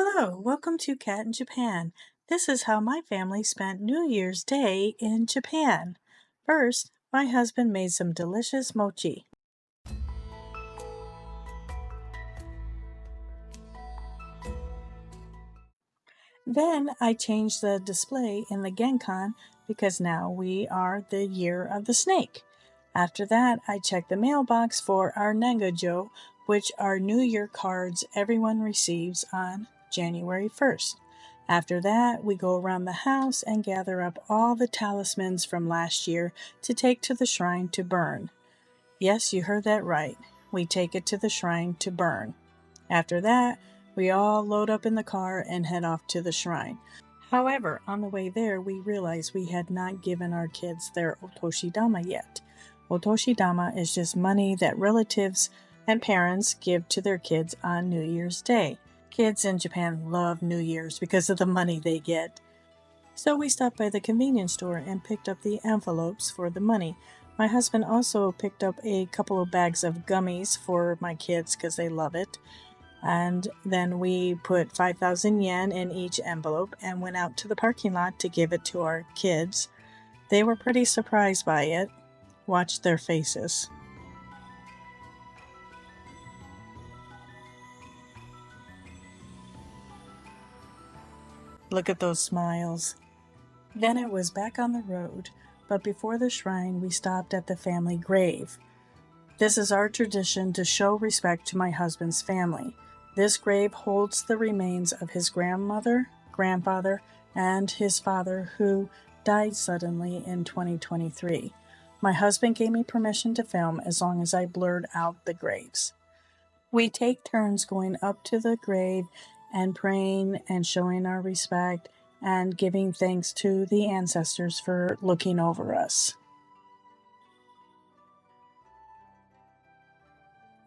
Hello, welcome to Cat in Japan. This is how my family spent New Year's Day in Japan. First, my husband made some delicious mochi. Then I changed the display in the Genkan because now we are the year of the snake. After that, I checked the mailbox for our Nengajo, which are New Year cards everyone receives on January 1st. After that, we go around the house and gather up all the talismans from last year to take to the shrine to burn. Yes, you heard that right. We take it to the shrine to burn. After that, we all load up in the car and head off to the shrine. However, on the way there, we realized we had not given our kids their otoshidama yet. Otoshidama is just money that relatives and parents give to their kids on New Year's Day. Kids in Japan love New Year's because of the money they get. So we stopped by the convenience store and picked up the envelopes for the money. My husband also picked up a couple of bags of gummies for my kids because they love it. And then we put 5,000 yen in each envelope and went out to the parking lot to give it to our kids. They were pretty surprised by it. Watch their faces. Look at those smiles. Then it was back on the road, but before the shrine we stopped at the family grave. This is our tradition to show respect to my husband's family. This grave holds the remains of his grandmother, grandfather, and his father who died suddenly in 2023. My husband gave me permission to film as long as I blurred out the graves. We take turns going up to the grave and praying and showing our respect and giving thanks to the ancestors for looking over us.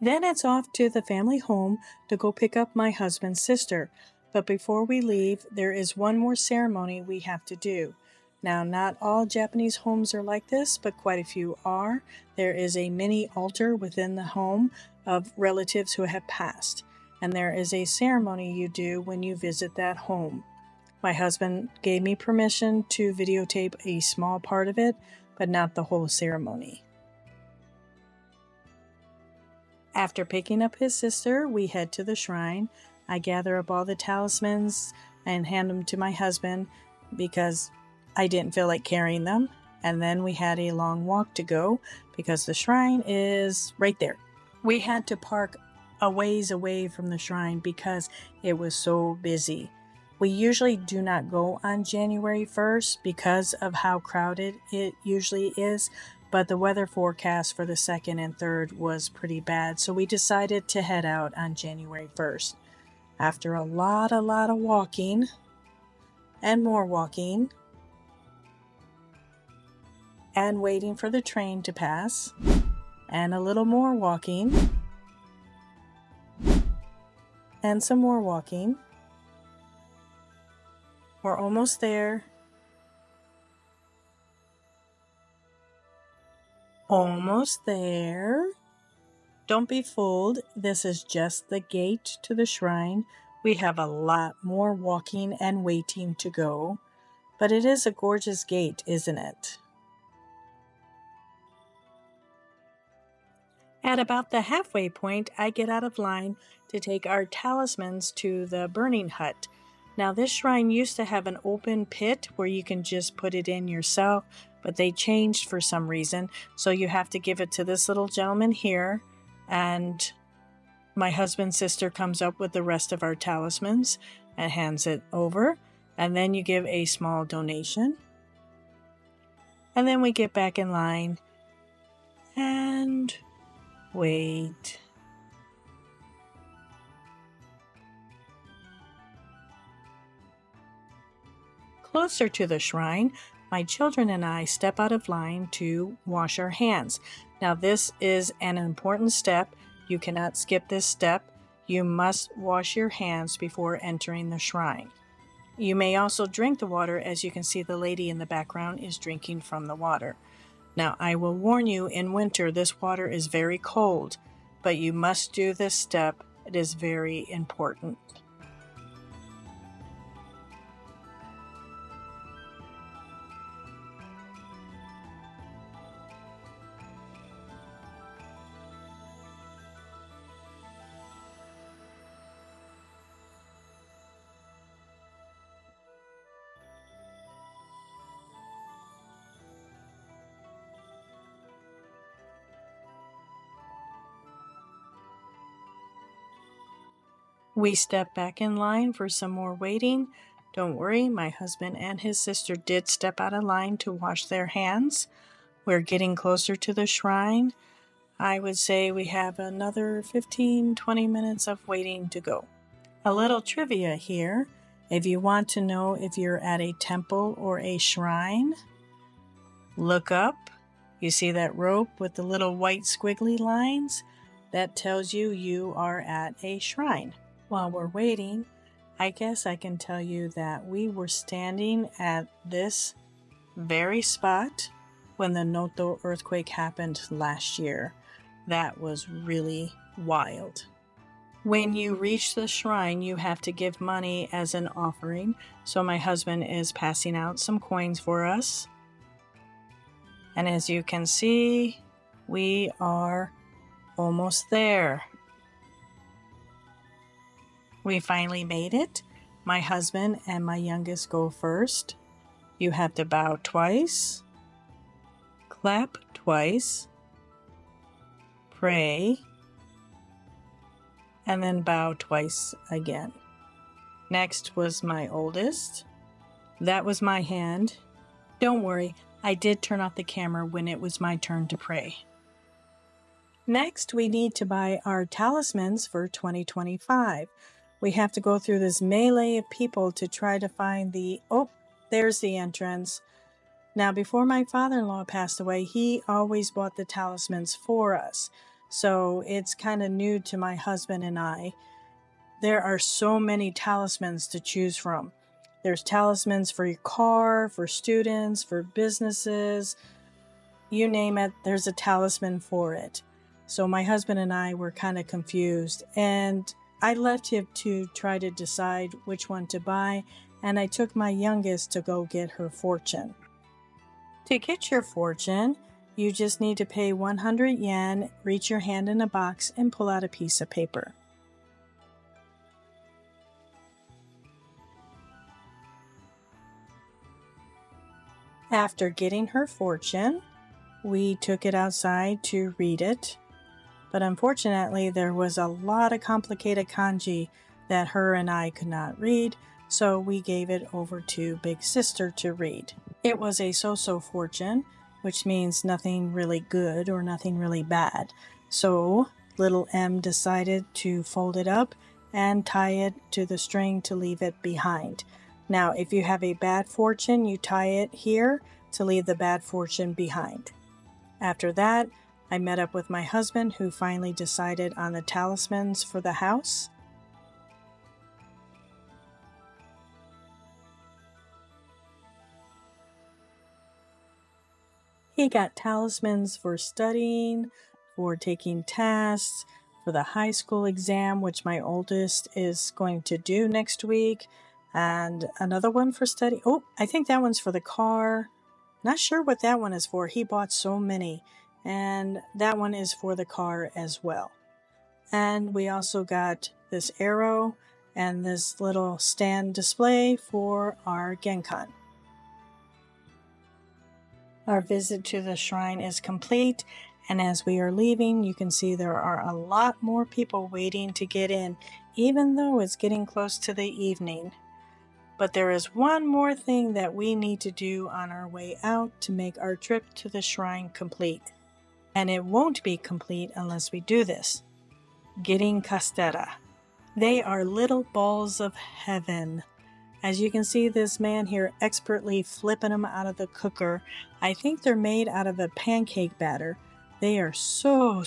Then it's off to the family home to go pick up my husband's sister. But before we leave, there is one more ceremony we have to do. Now, not all Japanese homes are like this, but quite a few are. There is a mini altar within the home of relatives who have passed. And there is a ceremony you do when you visit that home. My husband gave me permission to videotape a small part of it, but not the whole ceremony. After picking up his sister, we head to the shrine. I gather up all the talismans and hand them to my husband because I didn't feel like carrying them. And then we had a long walk to go because the shrine is right there. We had to park a ways away from the shrine because it was so busy. We usually do not go on January 1st because of how crowded it usually is. But the weather forecast for the 2nd and 3rd was pretty bad, so we decided to head out on January 1st. After a lot of walking, and more walking, and waiting for the train to pass, and a little more walking, and some more walking, we're almost there. Almost there. Don't be fooled. This is just the gate to the shrine. We have a lot more walking and waiting to go. But it is a gorgeous gate, isn't it? At about the halfway point, I get out of line to take our talismans to the burning hut. Now, this shrine used to have an open pit where you can just put it in yourself, but they changed for some reason, so you have to give it to this little gentleman here, and my husband's sister comes up with the rest of our talismans and hands it over, and then you give a small donation, and then we get back in line and wait. Closer to the shrine, my children and I step out of line to wash our hands. Now, this is an important step. You cannot skip this step. You must wash your hands before entering the shrine. You may also drink the water. As you can see, the lady in the background is drinking from the water. Now, I will warn you, in winter, this water is very cold, but you must do this step. It is very important. We stepped back in line for some more waiting. Don't worry, my husband and his sister did step out of line to wash their hands. We're getting closer to the shrine. I would say we have another 15-20 minutes of waiting to go. A little trivia here. If you want to know if you're at a temple or a shrine, look up. You see that rope with the little white squiggly lines? That tells you you are at a shrine. While we're waiting, I guess I can tell you that we were standing at this very spot when the Noto earthquake happened last year. That was really wild. When you reach the shrine, you have to give money as an offering. So my husband is passing out some coins for us. And as you can see, we are almost there. We finally made it. My husband and my youngest go first. You have to bow twice, clap twice, pray, and then bow twice again. Next was my oldest. That was my hand. Don't worry, I did turn off the camera when it was my turn to pray. Next, we need to buy our talismans for 2025. We have to go through this melee of people to try to find there's the entrance. Now, before my father-in-law passed away, he always bought the talismans for us. So it's kind of new to my husband and I. There are so many talismans to choose from. There's talismans for your car, for students, for businesses. You name it, there's a talisman for it. So my husband and I were kind of confused, and I left him to try to decide which one to buy, and I took my youngest to go get her fortune. To get your fortune, you just need to pay 100 yen, reach your hand in a box, and pull out a piece of paper. After getting her fortune, we took it outside to read it. But unfortunately, there was a lot of complicated kanji that her and I could not read, so we gave it over to Big Sister to read. It was a so-so fortune, which means nothing really good or nothing really bad. So little M decided to fold it up and tie it to the string to leave it behind. Now, if you have a bad fortune, you tie it here to leave the bad fortune behind. After that, I met up with my husband, who finally decided on the talismans for the house. He got talismans for studying, for taking tests, for the high school exam, which my oldest is going to do next week, and another one for study. Oh, I think that one's for the car. Not sure what that one is for. He bought so many. And that one is for the car as well. And we also got this arrow and this little stand display for our Genkan. Our visit to the shrine is complete, and as we are leaving, you can see there are a lot more people waiting to get in, even though it's getting close to the evening. But there is one more thing that we need to do on our way out to make our trip to the shrine complete. And it won't be complete unless we do this. Getting castera. They are little balls of heaven. As you can see this man here expertly flipping them out of the cooker. I think they're made out of a pancake batter. They are so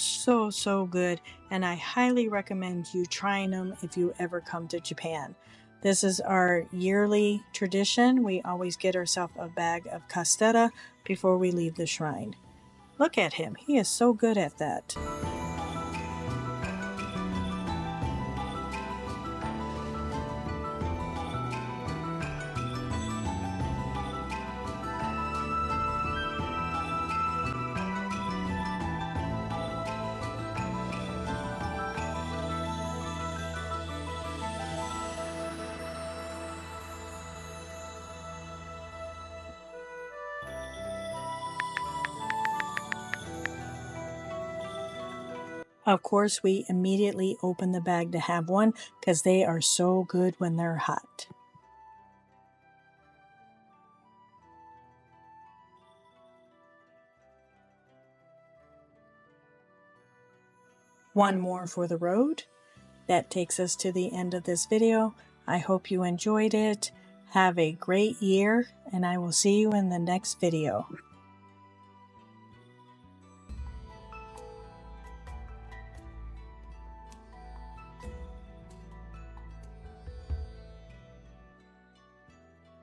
good, and I highly recommend you trying them if you ever come to Japan. This is our yearly tradition. We always get ourselves a bag of castera before we leave the shrine. Look at him. He is so good at that. Of course, we immediately open the bag to have one because they are so good when they're hot. One more for the road. That takes us to the end of this video. I hope you enjoyed it. Have a great year, and I will see you in the next video.